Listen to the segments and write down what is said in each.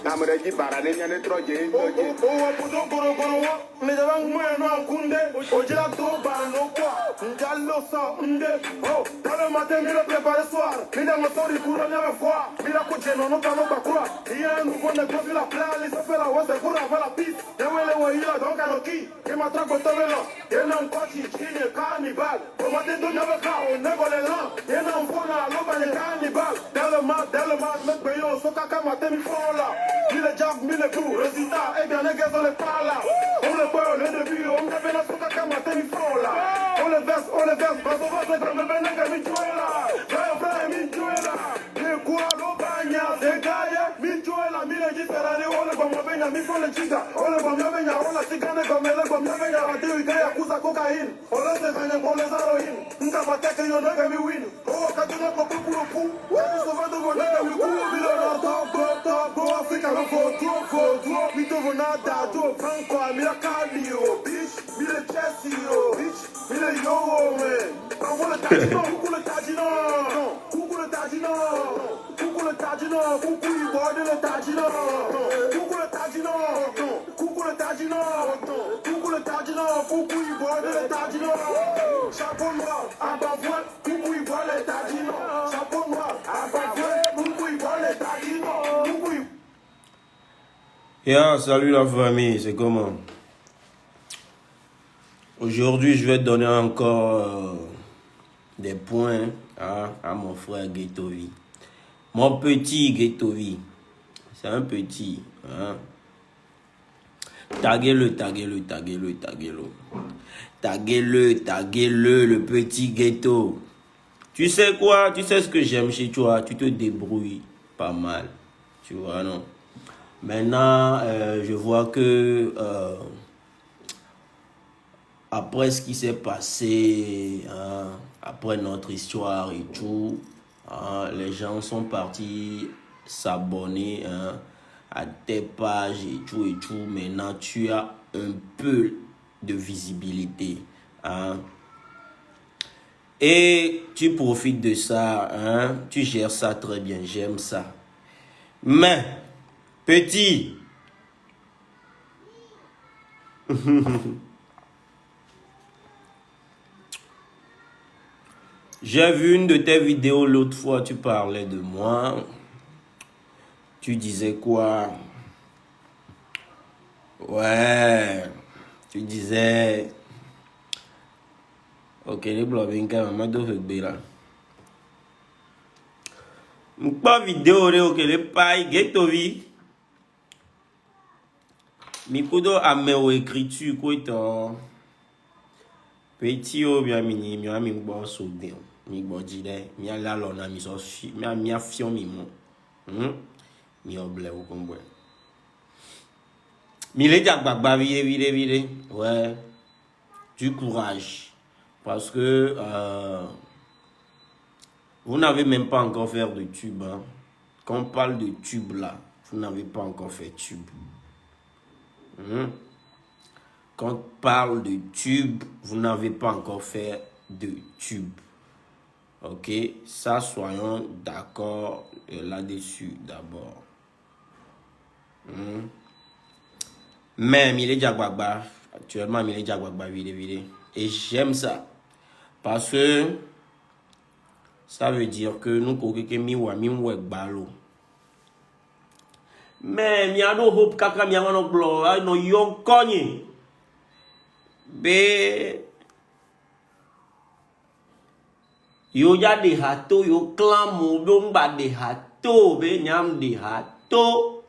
Namureji barane nyane troje o puto goro ne jabang moeno kunde o jira to bano kwa njallo sa nde oh dale matin mira prepare soir mira motori kura nyame fois mira ko jeno no kano bakura iya nu fonde ko la plali so fela wose kura fela peace e wele wo ila donc ano ki e ma trago tavelo e non kwachi chine cannibal o matin do nyame ka o nego le lan e non fona lo ba le cannibal dale ma me peyo so kaka matin mi fola. Mille jab, mille coups, résultat, eh bien les gars on les parle là. On les parle, les débuts, on fait la soca comme un téléphone là. On les verse, parce qu'on va se prendre le bénin comme une là. Frère, mi là. Les quoi, l'eau bagna, c'est gaillé, mi là, mille différents, on les bombe bagna, mi font les chica. On les bombe bagna, on la cigane comme les bombe bagna, on dit, il y a cousa cocaïne. On les dégaine pour les héroïnes. On t'a pas tête, il y en a qui win. Oh, quand tu n'as pas pour le coup, on est souvent de mon nez, le coup, il est là, top, Africa. Mi to nada to franco mi la cardio bitch mi le chessy bitch mi le yo man kuku le tajino kuku le tajino kuku le tajino kuku le tajino kuku i body le tajino kuku le tajino kuku le tajino kuku le tajino kuku i body le tajino chapeau noir à bavoie kuku i body le tajino chapeau noir à bavoie kuku i body le tajino kuku i. Yeah, salut la famille, c'est comment? Aujourd'hui, je vais donner encore des points à mon frère Ghettovi. Mon petit Ghettovi. C'est un petit. Hein? Taguez-le. Taguez-le, le petit Ghetto. Tu sais quoi? Tu sais ce que j'aime chez toi? Tu te débrouilles pas mal. Tu vois, non? Maintenant, je vois que après ce qui s'est passé, après notre histoire et tout, les gens sont partis s'abonner à tes pages et tout. Maintenant, tu as un peu de visibilité. Et tu profites de ça. Tu gères ça très bien. J'aime ça. Mais... petit, j'ai vu une de tes vidéos l'autre fois, tu parlais de moi. Tu disais quoi? Ouais, tu disais... Ok, les blogs, maman doit faire là. Pas vidéo, ok, les pailles, Ghettovi. Mikodo a mis écriture quoi étant petit ou bien mini mi a mi bon soudé mi bon dire mi a la lona mi so mi a fion mi mon mi oble ou combo mi le jak bagba vide ouais du courage parce que vous n'avez même pas encore fait de tube quand on parle de tube là vous n'avez pas encore fait tube. Quand on parle de tube, vous n'avez pas encore fait de tube. Ok, ça soyons d'accord là-dessus d'abord. Mais Mile Diagbagba, actuellement Mile Diagbagba vide. Et j'aime ça. Parce que ça veut dire que nous kokeke miwa miwe balo. Mais mi ado hope kaka mi amano blo ay no yo konyi be yo ya de hato yo clamo do mba de hato be nyam de hato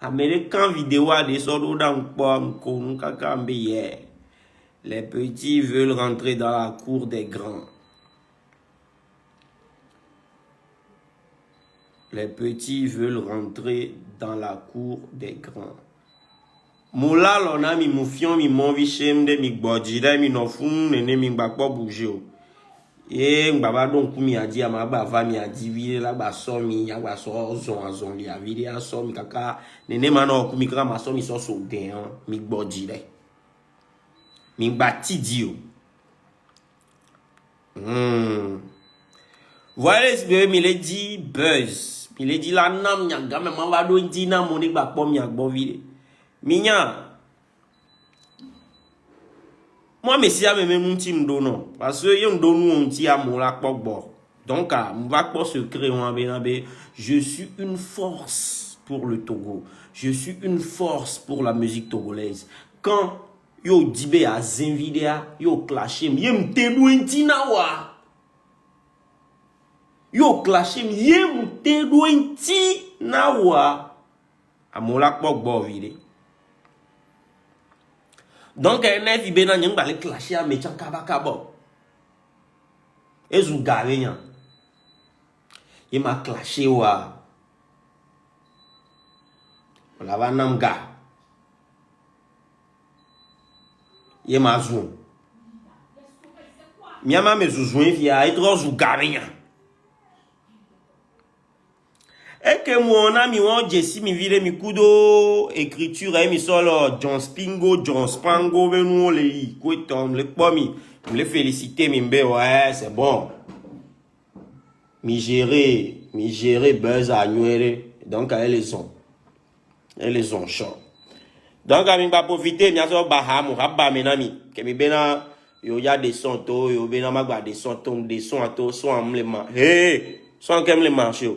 américain vidéo a des sortes d'encore kon kaka mbe les petits veulent rentrer dans la cour des grands. Les petits veulent rentrer dans la cour des grands. Moula lona mi moufion mi monvi chem de mi bodjida mi nofun nene mi bakpo bouger. Et mbaba donc mi a dit à ma bava mi a dit vile la ba so mi ya ba so zon li a vile a so mi kaka nene mano ku mi kra ma so mi so so den mi bodjida. Mingbati dio. Voilà ce que il dit buzz. Il dit la nam nyaga mais ma va do ndi na mo ni gba pom nyak bo vide. Minya. Moi messia me même tim do non parce que yon do nous on ti amour la pok bo. Donc on va pas se créer un benabe. Je suis une force pour le Togo. Je suis une force pour la musique togolaise. Quand yo dibe a zinvidea yo clashem yem te douenti na wa. Yo clashem yem te douenti na wa. Amola pok bo vide. Donc ene fi bena nyang bale clasher a mecha kabaka bo. Ezu gare nyan. Yema clasher wa. La va nam ga. Yema zoom. Miama me zouzouen via etro zou gare nyan. Et que mon ami on Jesse mi vile mi kudo écriture et mi solo John Spingo John Spango venu le yi kwetom le pomi me féliciter mi mbe ouais c'est bon mi gérer buzz à nuere donc elles ont chaud donc mi va profiter mi aso bahamu rabba menami que mi bena yo ya des sons to yo bena magba des sons to son amlema hey son kem le marché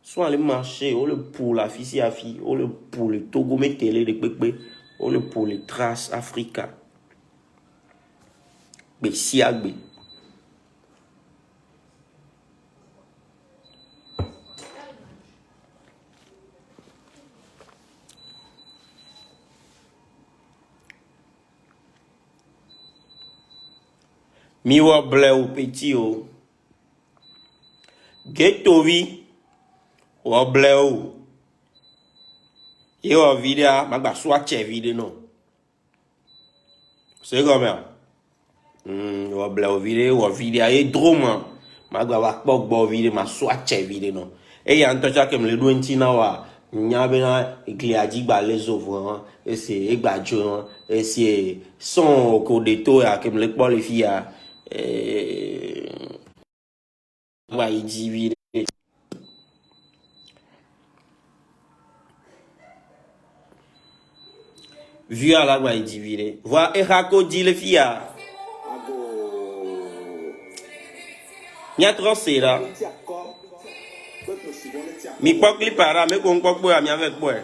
soit le marché, ou le pour la fille à fille, ou le pour le Togo métélé de pépé, ou le pour les traces Africa. Mais si agbe. Mi wa blé ou petit ou. Ghetto vi. Ou blé ou. Yo vidéo, magba soit che vidéo non. C'est comme ça. Ou blé ou vidéo et drôme. Magba wa pok bo vidéo ma soit che vidéo non. Et y a un tocha comme le douenti na wa. Nya bena ikliaji ba les ovres et c'est egbajo et c'est son au codeto ya comme le pol les filles wa idivide. Vu à la loi individuelle. Voir Erako dit les filles. Nya trossé là. Mi pok li para me kon pok boy ami avec boy.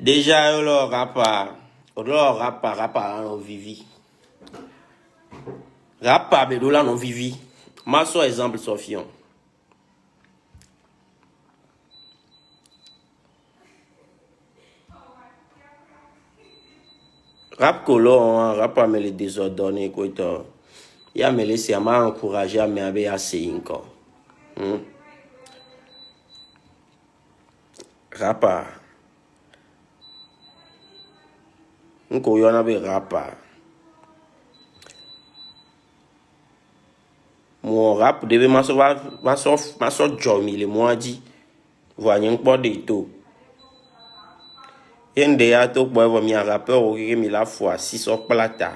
Déjà, le rapa non vivi. Rapa bedola non vivi. Ma so exemple Sofion. Rap colon, rapa me les désordonné quoi. Ya me laissé à m'a encouragé à me abe assez encore. Rapa. Nko yona be rapa. Mon rap deve ma so jomi le moi dit voyons pas de tout. Yende ya to boy mi rappeur o mi la fois 6 au plata.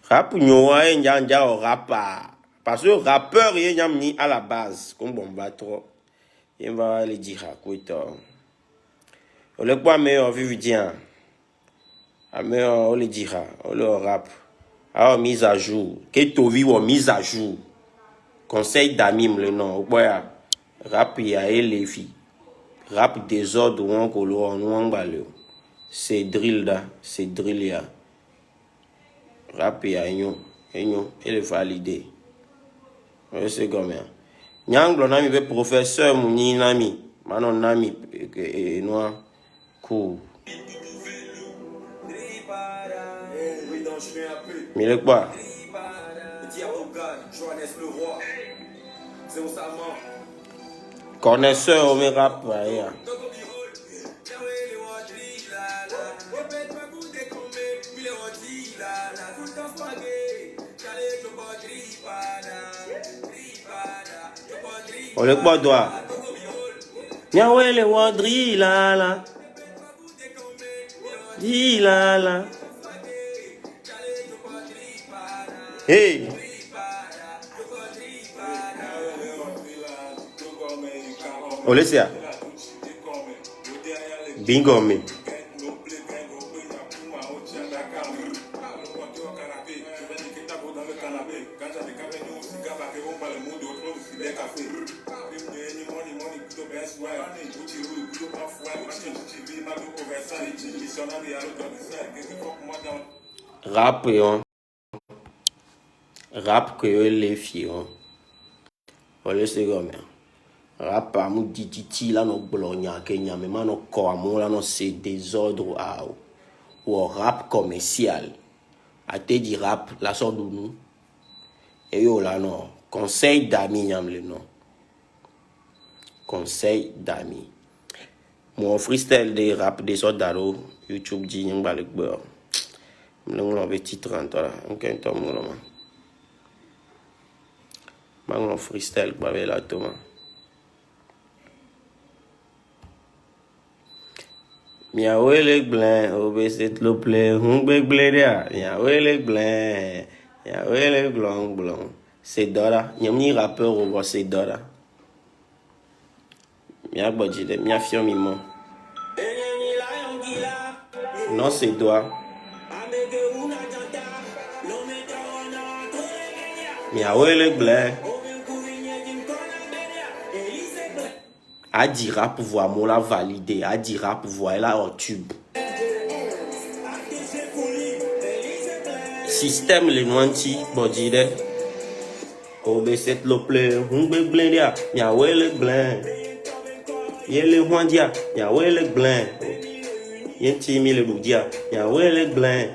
Rap nyoa njanja o rapa. Parce que rappeur yam ni à la base comme bon va trop. Il va le dire à quoi. On le pas meilleur vivien. A meilleur on le dira, on le rap. Alors mise à jour. Que tu vis ou mise à jour. Conseil d'amis le nom. Ouais. Rap ya les filles. Rap désordre ou on colore on balé. C'est drill da, c'est drill ya. Rap ya enyo, elle est validé. C'est comme ça. Nyang lo nami be professeur muni nami, manon nami noir cool. Mais le quoi? Connaisseur au me rap ya. On le quoi doit? Nyawe le wadri la la. Di la la. Hey. Olesia. Bingo me. Rap yon. Rap que les filles. On le sait comme ça. Rap à mou dititi là no blogna Kenya mais man no ko amon là no c'est désordre ou rap commercial. A te di rap la sort de nous. Et yo là non. Conseil d'amis yam le non. Conseil d'amis. Mon freestyle des rap des sortes d'aro YouTube dit nyang balek beurre. M'long lo be titre là. On kan to mo man. Mang freestyle ba be la to man. Mia wele blanc, obeset lo play, hungbe bleder. Mia wele blanc, mia wele blanc. C'est Dora, nyamni rappeur ou c'est Dora. Mia bodjide, mia fion mimo. Non c'est Dora. Mia wele blanc. A dit rap voir moi la validé, a dit rap voir là au tube. Système le noanti bodjide. Obeset lo play, hungbe blendia, mia wele blanc. Yele wandia, mia wele blanc. Yenti mi le ludia, mia wele blanc.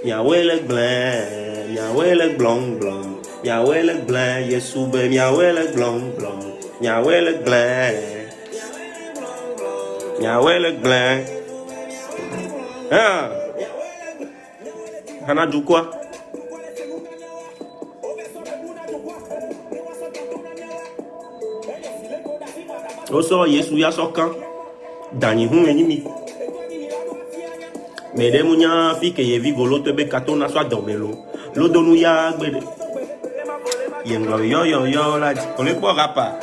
Mia wele blanc, mia wele blanc blanc. Mia wele blanc, yesube, mia wele blanc blanc. Mia wele blanc. Mia wele blanc. Ah. Hana du quoi? Oso Yesu ya sokan. Dani hu enimi. Mede munya fi ke yevi golo tebe katona so domelo. Lo donu ya gbede. Yenglo yo la on le quoi rapa.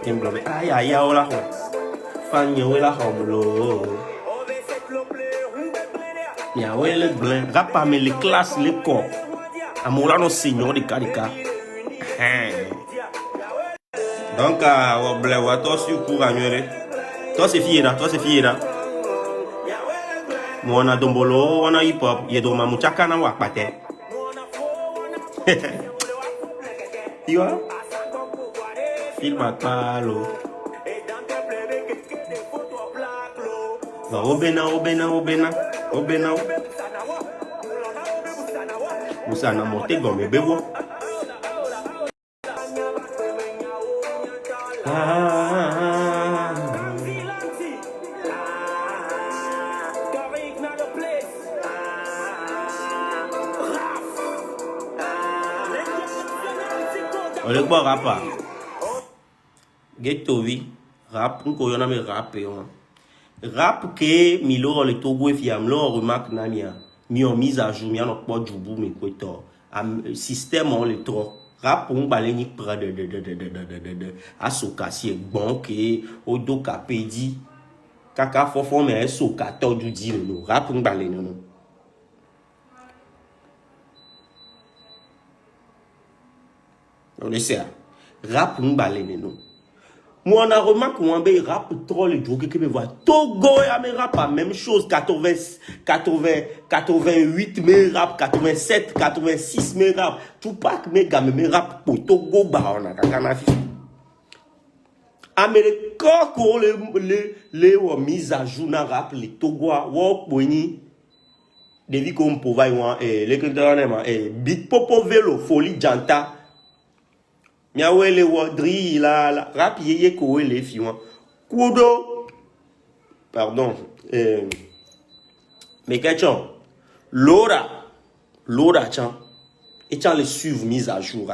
Yenglo ay ay ola ho. Fanyo la homlo. Ya wele blanc rapa me les classes les corps. Amola no seigneur de karika. Donc au blé wa to su cour annuel. Toi c'est fiera. Mona dombolo wana hip hop yedo mamuchaka na wakpate. Tu vois? Film à palo. Va obena. Musa na monte gomme bebo. On le boit rap. Ghetto vi rap on yona me rap rap que milo le togo fiam lo remarque na mi en mise à jour mi en pas du bout mais quoi système on le trop Rap on balé ni près de asoka si bon que odo kapedi kaka fofo mais soka to du di no rap on balé non. On essaie. Rap on balé non. Moi, on a remarqué qu'on a rap trop les drogues qui me voient. Togo et mes rap, même chose. 88 mes rap, 87, 86 mes rap. Tout pas que mes gars, mes rap pour Togo, bah, on a kakana. Américain, les mises à jour dans rap, les Togo, wok, boni. Devi comme pour vailler, les critères, Big Popo Vélo, Folie Janta. Miawe le wadri la rap yeye kowe le fiwa kudo pardon mais question Laura chan et chan le suivre mise à jour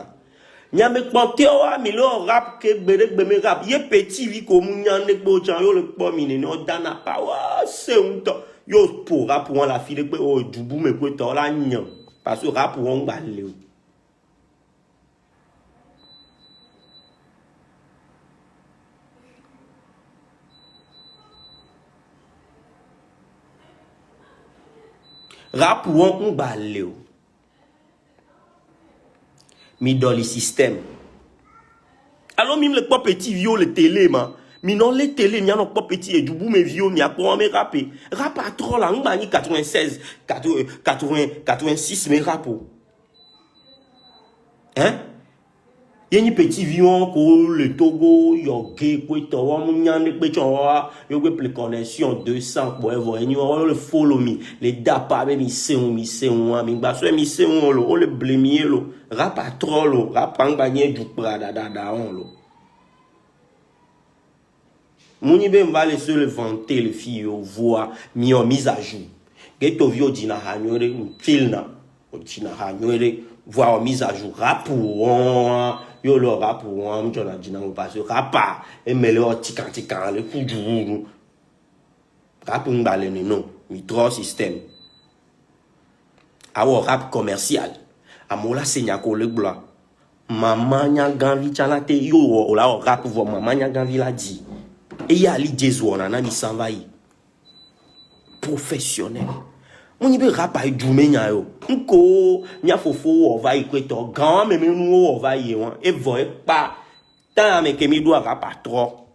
nya me kpante wa mi lo rap ke gbere me rap ye petit vi ko mu nya ne gbo chan yo le po mi ne no dana pa wa se unto yo pour rap pour la fille pe o dubu me ko to la nyan parce que rap pour on ba le rap ou on balé mi dans le système alors même le pas petit vieux le télé ma mi non les télé mi non pas petit et du bout mes vieux mi a quoi me rapper rap à trop là on bani 96 86 mes rap hein yeni petit vieux ko le Togo yo ke ko to wa mu nyane pe cho yo pe plus connexion 200 pour voir ni le follow me les dapa be mi se mi gba so mi se on lo o le blemier lo rap a trop lo rap ang bagné du prada da on lo muni be mbale se le vanter le filles voix mi en mise à jour geto vio dina hanyore filna o dina hanyore voix mise à jour rap on yo le rap pour un jona dina mo parce rap et mêler au tikan le coup du rap mbale non mi trop système awo rap commercial amola senya ko le blanc maman nya ganvi chalate yo o la rap vo maman nya ganvi la di et ya li jesu on na mi s'envahit professionnel mon ibe rap ay djume nya yo nko nya fofo o va ikweto grand me nu o va ye won e vo e pa tan me ke mi do rap a trop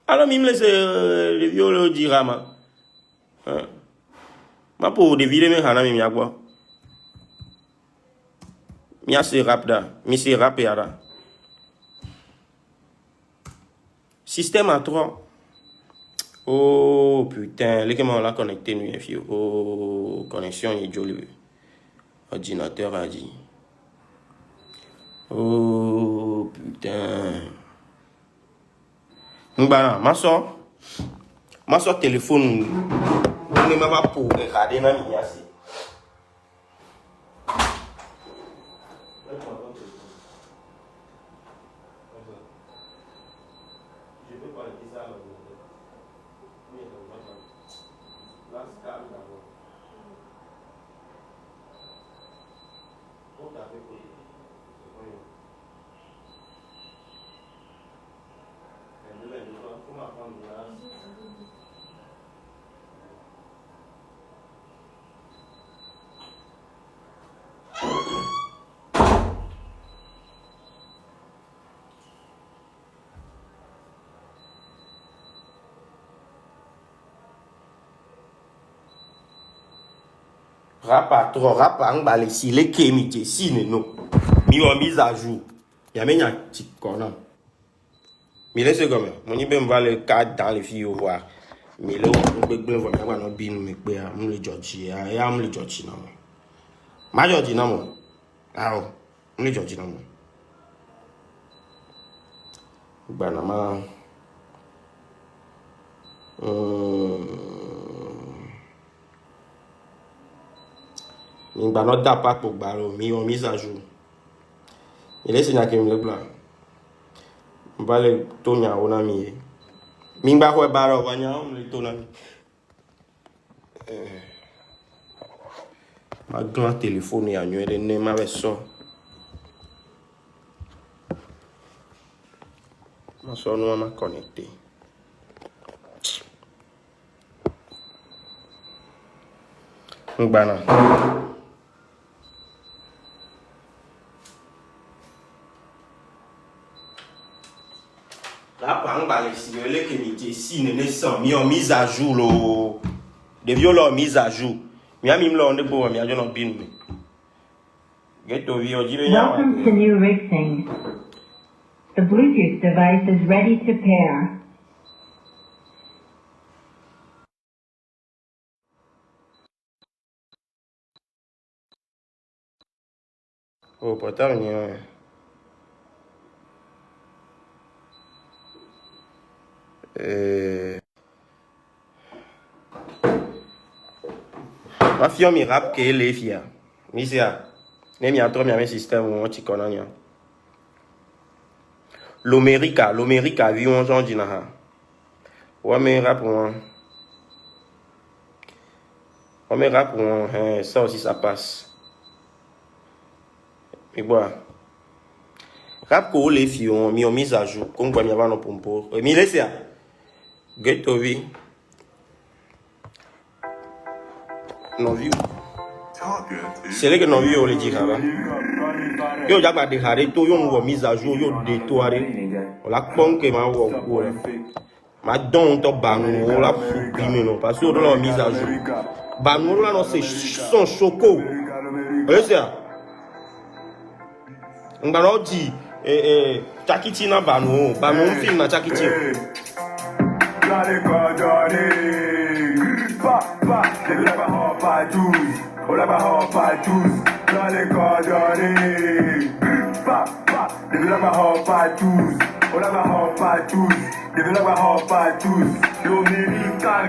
alors mime laisse le vieux dira ma pour deviner me hana mi agwa mi a se rap da mi se rap ya da système à 3. Oh putain, les comment on l'a connecté nous fille. Oh connexion est jolie. Ordinateur a dit. Oh putain. Mbana, ma soeur téléphone. On ne m'a pas pour regarder na mi asi. Rap à trop, rap à un si les kémités, si non. Mi en mise à jour. Y'a même un petit corner. Mais laissez comme mon ibé me va le cadre dans les filles au voir. Mais là, on peut bien voir, on bin me pe am le Georgie, am le Georgie non. Ma Georgie non. Ah, on le Georgie non. Banama. Mi ba no da pas pour balo, mi en mise à jour. Il est signé que me blanc. Vale tonya ona mi. Mi ba ko baro wanya on le tona mi. Ma grand téléphone et annuel et ne m'avait ça. Ma soeur nous m'a connecté. Mbana. Là, par exemple, si vous voulez que nous ici, nous mis en mise à jour, des violons mise à jour. Welcome to New Rixing. The Bluetooth device is ready to pair. Oh, pas rien. Ma fille mi rap que les filles. Misia. Ne mi atro mi ame système où tu connais. L'América vit on j'en dis na. Ouais mais rap ça aussi ça passe. Mais bon. Rap que les filles ont mis en mise à jour. Comme quoi mi avant no pompo. Mi laisse ya. Get to vie. Non vu. C'est là que non vu on le dit là. Yo jaba de hare to yo mo mise à jour yo de to hare. On la ponke ma wo ko la. Ma don to banu on la supprimer non parce que on la mise à jour. Banu là non c'est son choco. Vous ça. On va leur dire Chakiti na banu film na Chakiti. L'América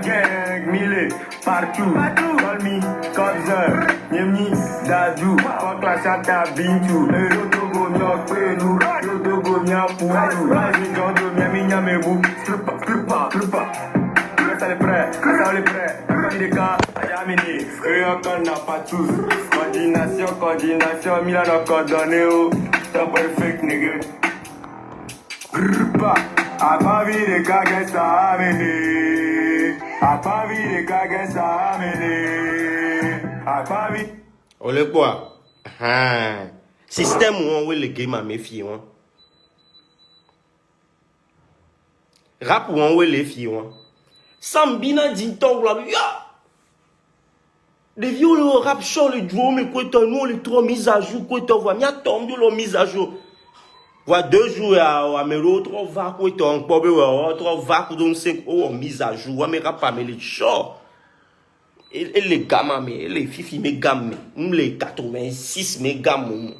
gang, mille partout. Call me, Cobzer, Yemi, Dadou, fuck la chata bintou. Yotogo mia pelu, yotogo mia pouadou. Raji jondo mia minya mebu, slupa. Ça les prêts, comme des cas, ayamini, et encore n'a pas tous. Coordination, Milan encore donné, t'as perfect nigga. A pas vu les gars ça amené. A pas vu les gars ça amené. A pas vu. On le quoi? Système où on veut le game à méfier. Rap où on veut les filles. Sambina dit ton la des vieux le rap show le duo mais quoi nous les trois mises à jour quoi t'en vois mia tombe le mise à jour voit 2 jours à mélo 3 va quoi t'en pas be 3 va donc 5 mise à jour mais rap pas mais les show et les gamma mais les fifi mais gamme les 86 mais gamme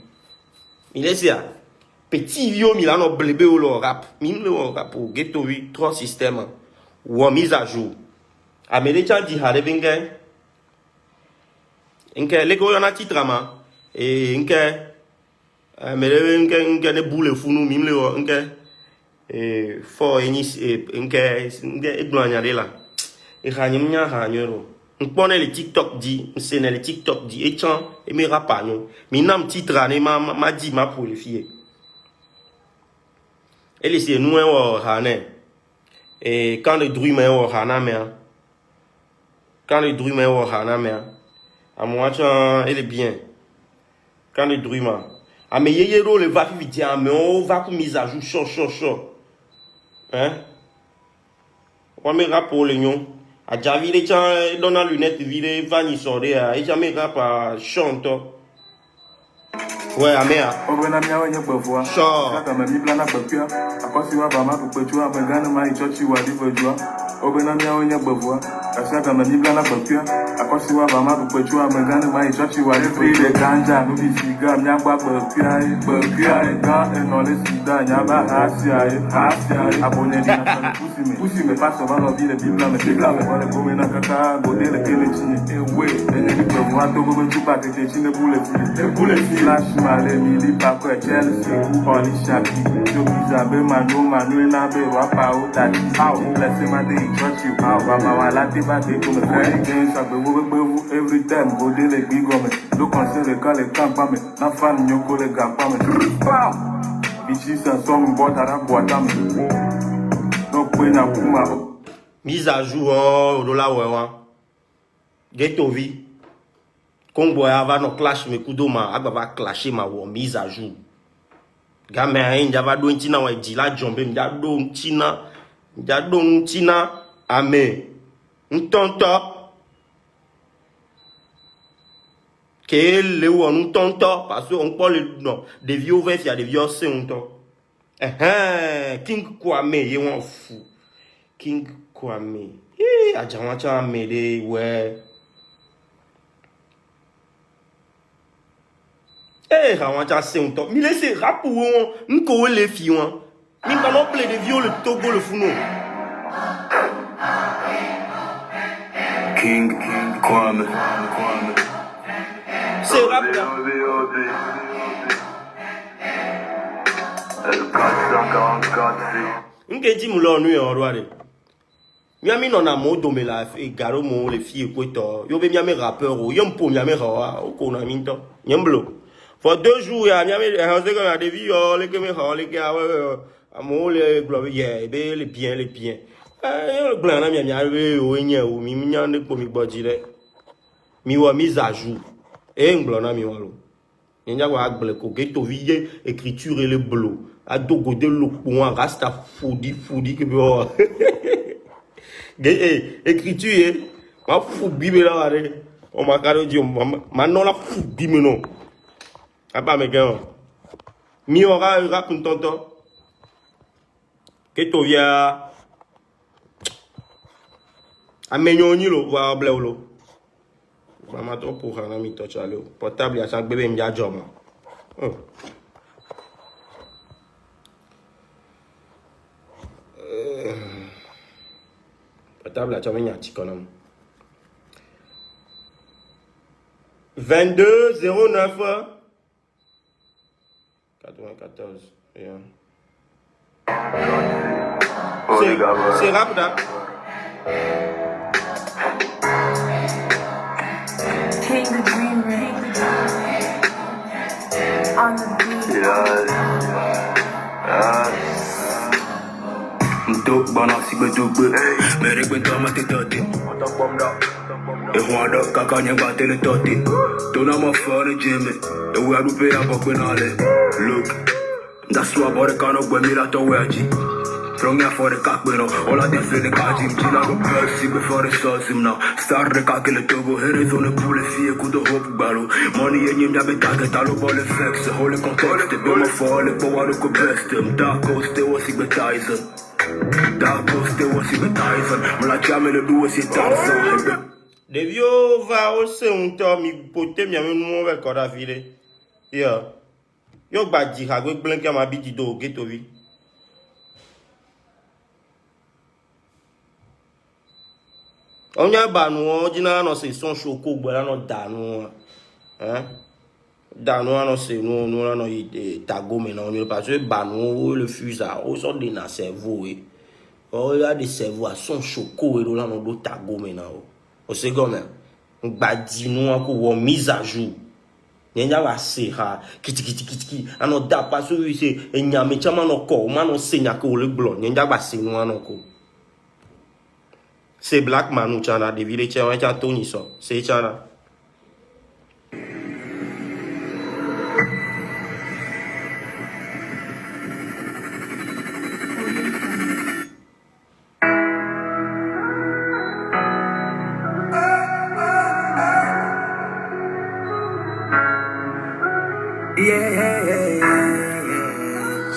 il est ça petit vieux milano blébé au le rap mime le rap au ghetto 3 systèmes ou mise à jour. A me les gens disent hare bingue. Inke les gars y en a titre ma. Et inke me les inke ne boule fou nous mime le inke et fort enis inke eglonya là. Et ranyim nya ranyero. On connaît les TikTok dit, c'est les TikTok dit et chan et me rapa nous. Mi nam titre ane ma dit ma pour les filles. Et les c'est nous hane. Et quand le drume est au hanamea, à moi, elle est bien. Quand le drume, à mes yéyero, le va vite, mais on va pour mise à jour, chaud. Hein? On me rappelle les nions. À Javi, les gens, dans la lunette, vide, vanille sortir, et jamais rap à chante. Ouais, Améa. Sure. Male mili pako Chelsea, Oli Shaki, Jokizabe Manu na be wapa utati. Blessing my day, trust you. Mama walati ba de come every time, go de le big Le conseil les gars les camps mais na fan nyoko les gars pas mais ici ça sonne boîte à la boîte à donc oui na kuma mise à jour oh dola ouais ghetto vie Congo va no clash me kudoma agba va clasher ma wo mise à jour gamin hein java do ntina wa dila jombe mja do ntina amen ntonto que le ou on tonto parce qu'on parle non des vieux veufs il y a des vieux c'est un temps King Kwame y on fou King Kwame ajawacha mede ouais ajawacha c'est un temps mais laissez rap ou on ko les filles on ni pas non plus des vieux le Togo le founo King Kwame c'est rap Nke di mulo nu yo roare. Miami non a modo me la e garo mo le filles kweto. Yo be miami rappeur o yom po miami rawa o ko na minto. Nyemblo. For 2 jours ya miami on se comme des vies les que me ha les gars amo le globe yeah be le bien le blanc na miami arrivé o nya o mi nyande ko mi gbojire. Mi wa mise à jour. Nglo na mi walo. Nya wa agble ko ghetto vie écriture et le bleu. A dogo de l'opouan rasta foudi que bon. Écriture ma foudi me la wale. On m'a carré dit maintenant la foudi me non. Ah pas me gars. Mi ora raconte tonton. Que to via amenyoni lo wa bleu. Mama to pour un ami to chalo. Portable ya chaque bébé m'dia job. Portable à chama nyati konam. 22 09 94. C'est rap là. King the Green Ring on the beat. Dope bana sibe dope mere kwento mate tote e wanda kaka nyanga tele tote tona ma fone jeme e we adu pe abo kwenale look that's why body kind of me la to weji from ya for the kakbeno all I def the kajim chila go percy before the sauce him now start the kakele togo here zone pour les filles coup de hope balo money yenyem ya beta ke talo ball flex holy context be mo for le power ko best dark coast was betizer Dark poste aussi bataille, mais la jamais le doux c'est tard. De vieux va aussi un temps mi pote mi ame nou avec corda file. Yo ba di ha gwe blank ma bi di do ghetto vi. On ya ba nou dina no se son choko gbe la no danu. Danu no se nou no tago me non parce que ba nou le fusa au sort de na cerveau oh il y a des cerveaux à son choco et là on doit tago maintenant au second on ba di nous encore mise à jour nenya wa se ha kiti ano da parce que c'est nyame chama no ko ma no senya ko le blond nenya ba se nous anoko c'est black man ou chana de village chama cha Tony so c'est chana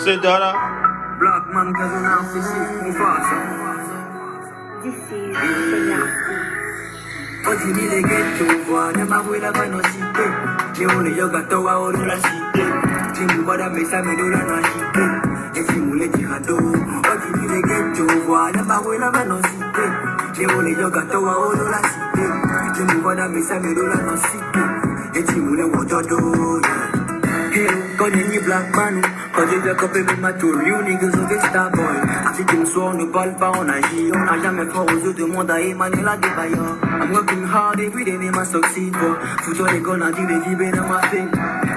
C'est Dara. Black man cause on a physique Mufasa. This is Selassie. Oggi mi leghetto vuole ma quella poi non si te. Ne vuole io gatto a ora la si te. Ti mi vada me sa me dura no si te. E si mu le jihado. Oggi mi leghetto vuole ma quella poi non si te. Ne vuole io gatto a ora la si te. Ti mi vada me sa me dura no si te. E ti mu le wododo. hero, quand il y black man. Quand j'ai vu copé même ma tour, you niggas on get star boy. Si tu me sois, on ne parle pas, on agit. On n'a jamais fort aux yeux de monde à Emmanuel Adebayor. I'm working hard every day, name I succeed for. Foutu les gars, on dit les gibes dans ma fille.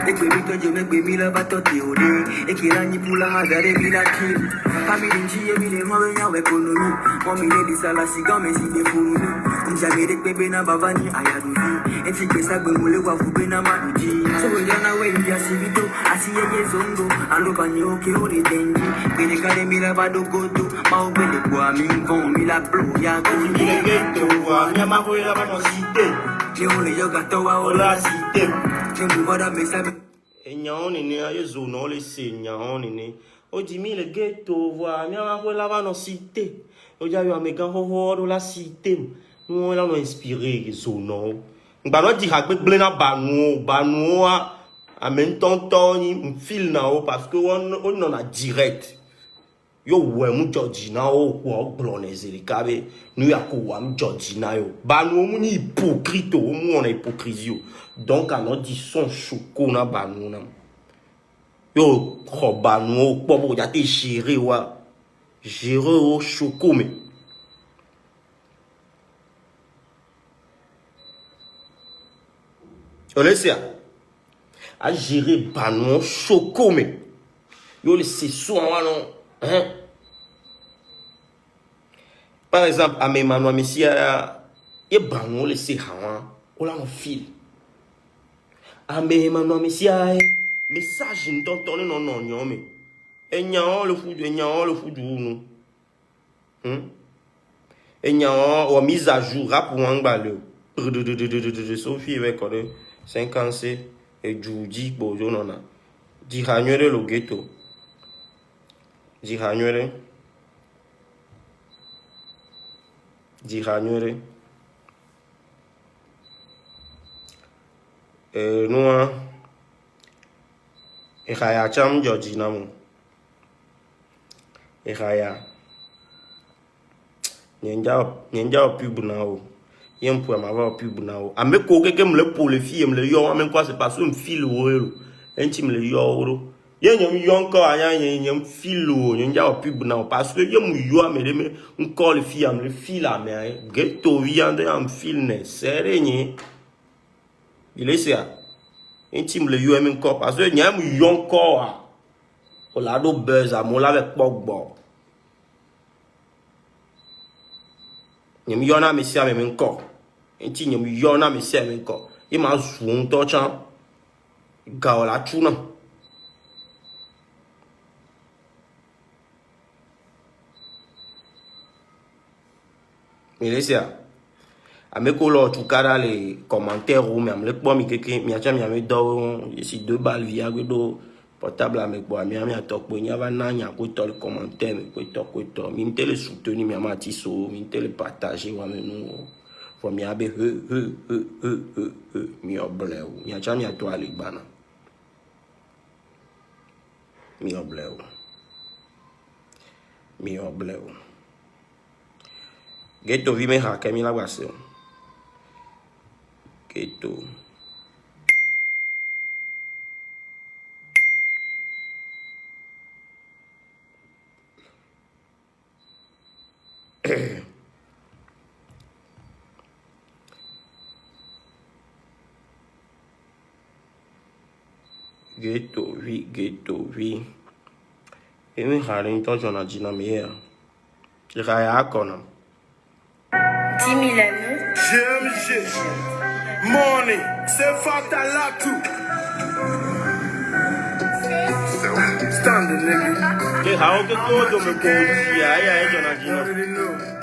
Et que vite, je me baby la batte théorie. Et qu'il a ni pour la hasard et la kill. Famille d'Inchi et mille mois, il y a économie. Moi, il est dit ça, la cigar, mais si des fourmis. Jamais des bébés n'a pas vani, ayadouzi. Et si que ça, ben, le voit, vous ben, à malouji. So, il y en a, ouais, il y a si vite, assis et zongo. Allo, bagno, qui on est dengi. Bene, kare, mila, vado, goto. Ma, ou, bene, quoi, min, con, mila, blo, ya, go, mila, ghetto, wa, nyama, ko, la, vano, cité. J'ai on les yoga, toa, o, la, cité. J'ai mon voix, mais ça, et nyaonene aye zono le se nyaonene o di mi le ghetto voa mi ama ko la va no cité o ja yo amega ho ho la cité no la no inspiré zono ngba no di ha gbe na banu a men tonton ni fil na o parce que on non a direct yo we mu Georgina o ko blonez le kabe nu ya ko wa mu Georgina yo banu mu ni hypocrite o mu on hypocrisie donc à notre dit son choco na banu na yo ko banu po bo ja te gérer wa gérer o choco mais on laisse à gérer banu choco mais yo le c'est soin wa non hein. Par exemple, à mes manos, monsieur, et banu le c'est hawa on la fil. À mes manos, monsieur, message n'entend non mais et nyan le fou du nous. Et nyan ou mise à jour rap ou angbalé. Sophie avec 50 et Judy bojo nona. Di hanywere lo ghetto. Di hanywere. Nous et Raya cham Georgina mo et Raya nyenja pub na o yem pour ma va pub na o ame ko keke me le pour les filles me le yo même quoi c'est parce une fille o enti me le yo o yem yo encore anya yem fille o nyenja pub na o parce que yem yo me le encore les filles me le fille la mais ghetto viande am fille ne serenye il est ça intime le yo même corps parce que nyam yon corps o la do buzz a mo la avec pogbo nyam yona me sia même corps intime nyam yona me sia même corps il m'a zoom to chan ga la tuna il est ça avec lo tu cara les commentaires ou même le bon mi keke mi acha mi ame do ici 2 balles via do portable avec bo mi ame atok bo nya va na nya ko to le commentaire me ko to mi tele soutenir mi amati so mi tele partager wa me nous fo mi abe mi obleu mi acha mi ato ali bana mi obleu ghetto vi me ha ke mi la wase ghetto ghetto vi e mi ha rin to jona jina me ya Raya kona 10 000 années. GMG, money, c'est fatal là tout. Standing nigga. ke ha o ke ko do me ko si ya jona jina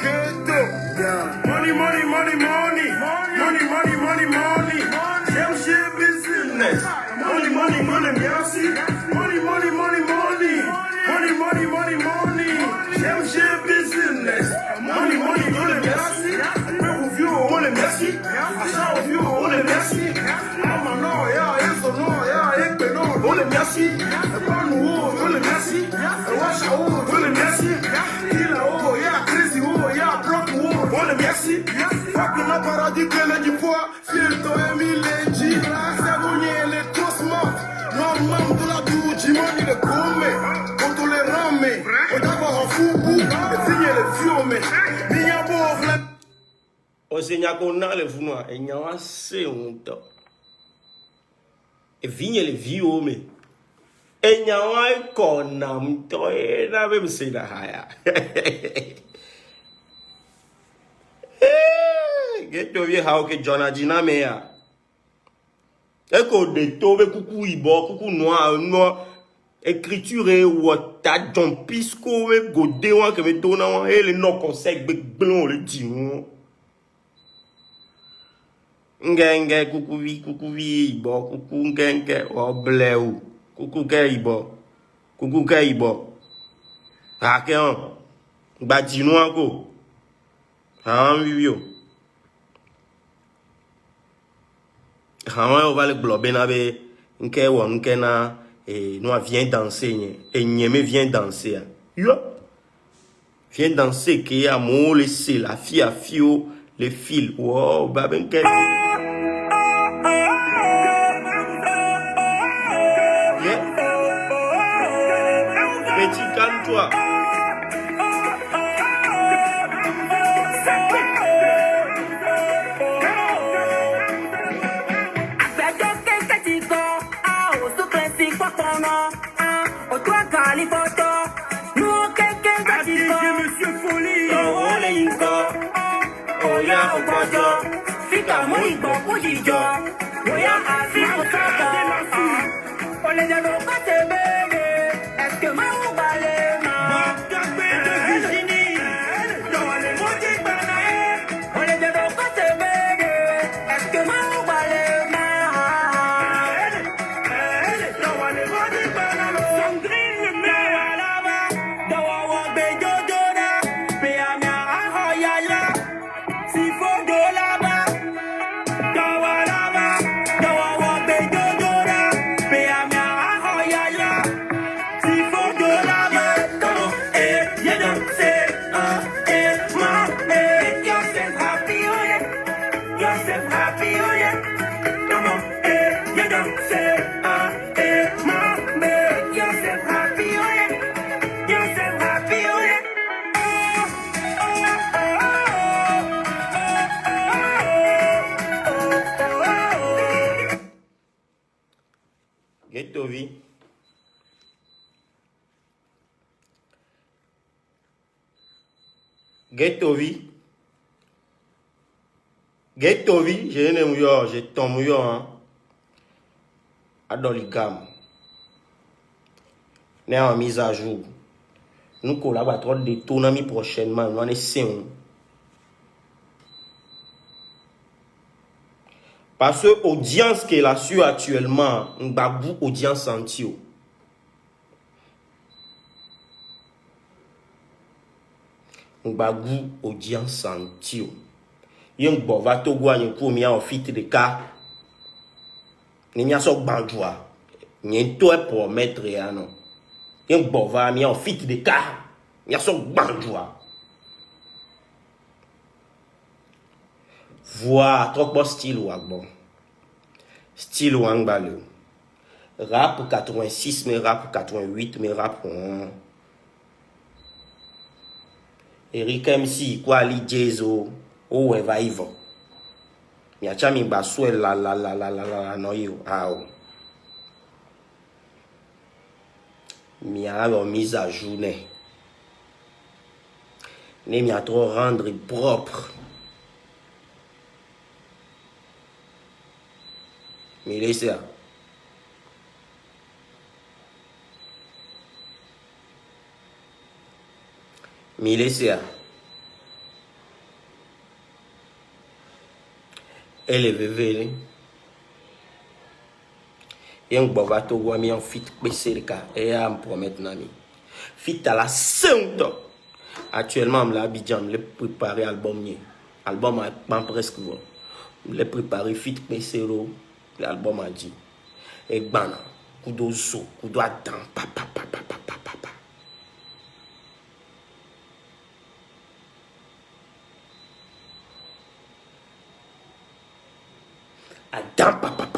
Ghetto. Money. GMG business. Money, merci. Money. GMG business. Money, merci. Merci. Achat au vieux, on les merci. Non, on les merci. Pas nous, on les merci. Wash out, on les merci. Il a crazy, block, on les merci. Fuck la paradis que les du poids. Filtre et mille, c'est vous les trop smart. Non, você nya ko na le funua e nya wa se unto e vinha le vi ome e nya wa ko na mto e na be se na haya get to vie how ke John Adina me ya e ko de to be kuku ibo kuku no écriture ou ta John Pisco we godé wa ke me dona wa ele no conseil be blon le dimu ngenge kuku vi ibo kuku ngenge o bleu kuku ke ibo ha ke on gba dinu ako ha vi yo on va le glober na be nke wo nke na nous vient danser et Niémé vient danser yo vient danser qui a mon laissé la fille à fio les fils wow babenke petit calme-toi Fica muy poquillo, voy a así on les a pas se bébé, est-ce que ma ou balé ma Virginie, on les a pas se bébé, est-ce que ma ou balé ma Sandrine me alaba, dawa wa bejodora, pe amia ahoyaya, si fo do laba. Getovi, j'ai un mouillon, j'ai ton mouillon, hein. Adoligam. Nous en mise à jour. Nous collaborons de tournami prochainement. Nous en essayons. Parce que l'audience qu'elle a su actuellement, nous avons audience anti. Nous avons audience anti. Yung bova to gwa yung koumi en fit de ka. Ni nya sok banjwa. Ni to e promettre ya non. Yung bova mi en fit de ka. Nya sok banjwa. Voix trop bon style wak bon. Style wang balou. Rap 86 mais rap 88 mais rap Eric MC quoi li Jezo. Oh, elle va y voir. Mi a chami basue la no yo. Ah. Mi a la mise à jour ne mi a trop rendre propre. Mi laisse ça. Mi laisse ça. Elle est veuve. Et un bovato wami en fit baisser le cas. Et à me promettre nami. Fit à la sainte. Actuellement, je l'ai préparé album. Album a presque bon. Je l'ai préparé fit baisser l'album a dit. Et bana. Kudo so. Kudo adam. Papa. Adam papa.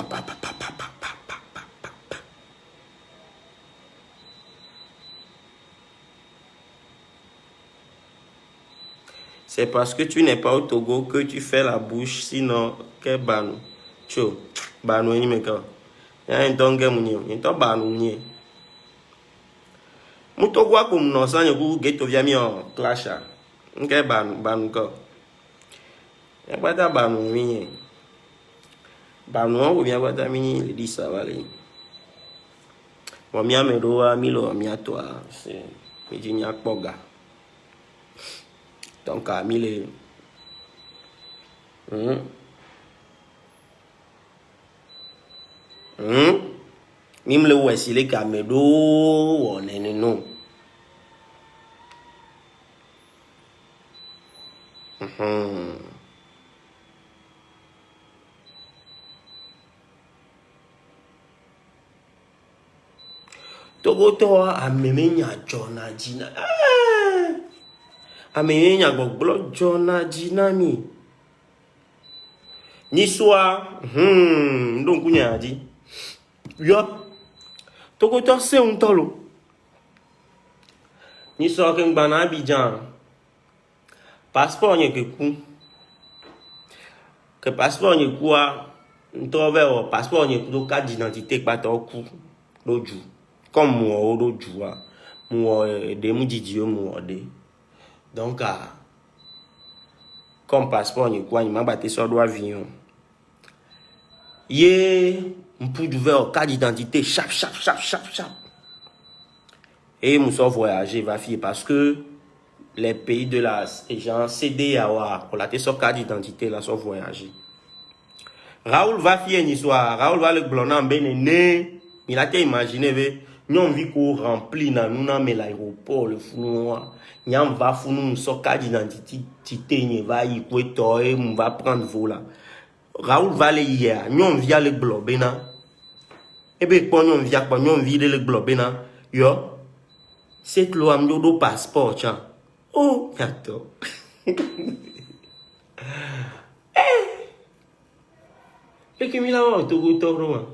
C'est parce que tu n'es pas au Togo que tu fais la bouche, sinon, que banou. Tcho, banou ni meka. Y'a un tongue mounio, y'a un banou ni. Moutogwa comme non, ça n'y a pas de via mi en clash. Que banou ko. Y'a pas de banou ni. Banou ou bien pas de mini, il dit ça va aller. Moi, mi amedoa, milo, mi atoa. C'est, mi dit n'y a pas de gars. Donc, à mille. Mime le ouest, il est camédo, on est non. Togo toa a memenya Jona Jina. A memenya goglo Jona Jina mi. Ni soa, donc on a dit. Yo, Togo toa c'est un tolo. Ni soa ken bana Abidjan. Passeport nye ke kou. Que passeport nye quoi? N'trouve passeport nye kou do carte d'identité pas to kou. L'autre jour. Comme moi, l'autre jour, moi, de mon didier, moi, de. Donc, comme passeport, il m'a battu sur l'avion. Yé, on peut ouvrir carte d'identité, chap. Et nous sommes voyager, va fier, parce que les pays de la, gens CDAO, pour la sur carte d'identité, là, sont voyager. Raoul va fier une histoire, Raoul va le blonant, bénéné, il a été imaginé, nous avons vu qu'on remplit dans l'aéroport, le fou, nous avons va foutre son carte d'identité, nous va y couper, nous va prendre vol là. Raoul va aller hier, nous avons vu le globe, et bien, quand nous avons vu le globe, yo, c'est le am do passeport, tiens. Oh, attends. Et que mi la va au Togo,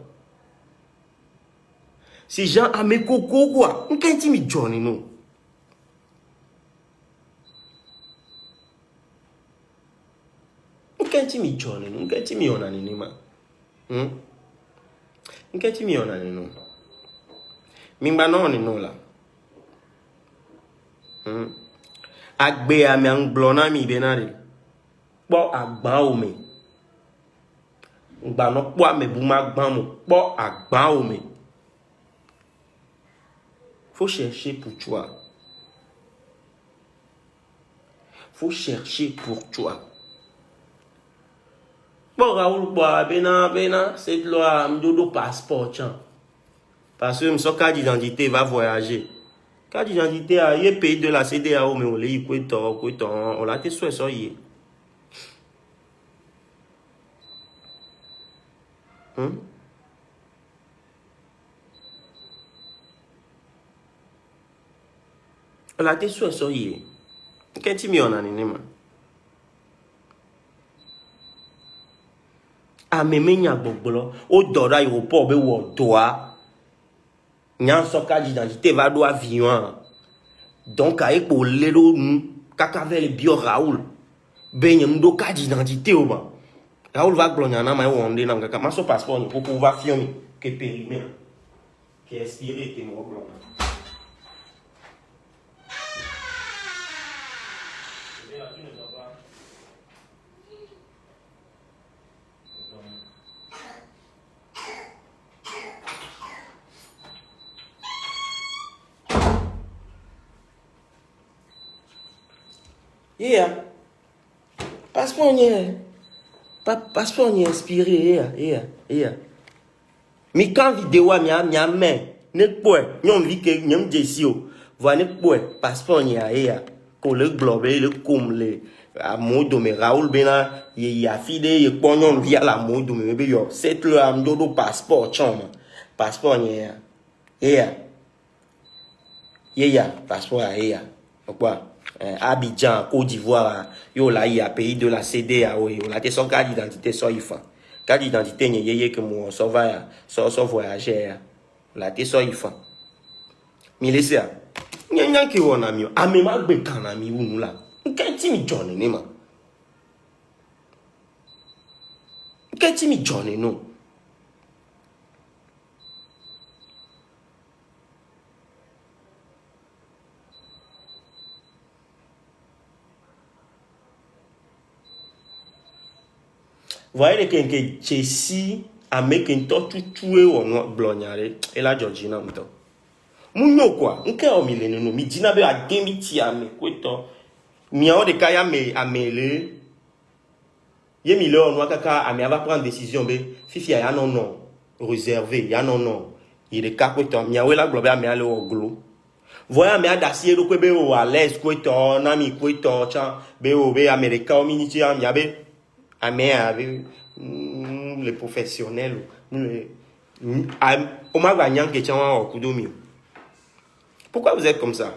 si Jean a mes coco quoi, on can't me Johnny no. On can't me Johnny no, on can't me on ani ma. On can't me on ani no. Mimba no ni no la. Agbe a mi anglona mi benari. Po agba o me. Ngba no po a me bu ma gban mo, po agba o me. Faut chercher pour toi. Faut chercher pour toi. Bon, Raoul, bena, c'est loi, m'dodo passeport, tiens. Parce que mon carte d'identité va voyager. Carte d'identité, il y a pays de la CDAO, mais on l'a quoi, on l'a été soit ça, y on l'a été soit ça, y qu'est-ce que tu m'en as dit, man? A memenya gbogbo o dora aéroport be wo doa nyan so carte d'identité va do avion donc a epo lelo nu kaka vele bio Raoul be nyam do carte d'identité o ba Raoul va glonya na mai wonde na kaka ma so passeport ni pour va fion que périmé qui expiré te mo glon Yeah. Passeport ni inspiré, yeah. Mi quand vidéo mi a main, ne poe, nyom vi ke nyom jesio, voit ne poe, passeport ni a ko le globe le comme le a modo me Raoul bena ya fide ye nyom via la modo me be yo, c'est le am do passeport chama. Passeport ni yeah, passeport yeah. Pourquoi? Abidjan, Côte d'Ivoire, yo là il y a pays de la CDAO, yo là t'es son carte d'identité so ifa. Carte d'identité ni yeye que moi so va so voyager. Là t'es so ifa. Mi laisse. Nyan ki wona mi. A me ma gbe kan na mi unu la. Qu'est-ce que John est ma? Qu'est-ce que John est non? Voyez que Chelsea a mis un temps tout tué au noir blognare et la Georgina m'to. Munyo quoi? N'ke o milene no mi dina be a gemi ti a me kweto. Mi a o de kaya me amele. Ye mi le o noir kaka a mi va prendre décision be fifi ya non réservé ya non. Il est ka kweto mi a we la globe a mi ale o glo. Voyez mi a dasie do kwe be o à l'aise kweto na mi kweto cha be o be America o miniti a mi a be avec les professionnels. Pourquoi vous êtes comme ça?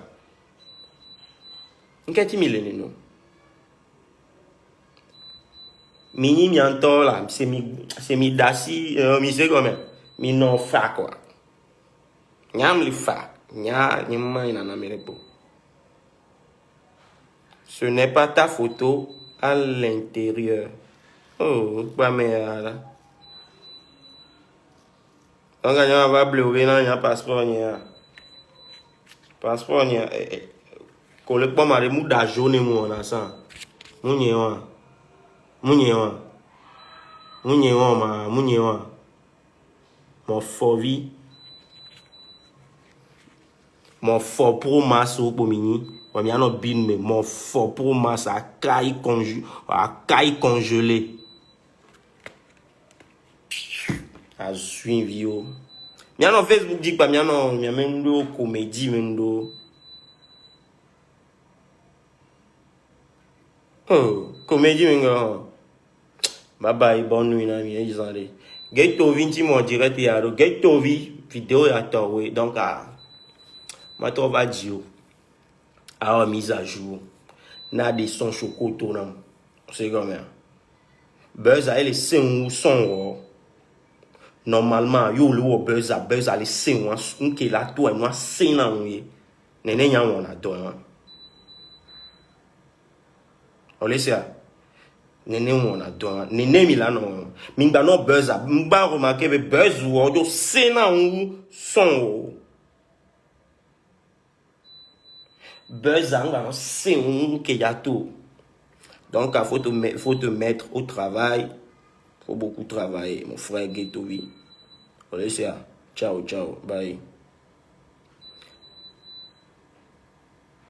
Qu'est-ce que vous Mini mi anto là, c'est mi dasi, mi c'est comme mi non fa quoi. Nyam li fa, nyam ina na merepo. Ce n'est pas ta photo à l'intérieur. Oh, pas mais là. Donc, on va bloquer dans un passeport. Passeport, collègue pas mal de mou d'ajouter moi on a ça. Mounyewa. Mon fovi. Mon fort pour masso pour mini. On y a no bin mais mon fort pour masse à caille congelé. À suivre. Mia no Facebook dit pas mia même do comédie même do. Oh, comédie même go. Bye bye, bonne nuit na mi ezande. Geto 20 mon direct ya do. Geto vidéo ya towe donc ma to va dio. A mise à jour. Na des sons chocoto nam. C'est comme ça. Buzz a les son normalement yo le buzz a les son que la toi no sen na we. Nene nya wona do. On laisse ça. Nene wona do. Nene mi la no. Mingba no buzz a mba remarquer be buzz wo do sen na son. Buzz c'est un qui y a tout. Donc il faut te mettre au travail. Il faut beaucoup travailler, mon frère Ghetto. Allez, ciao, bye.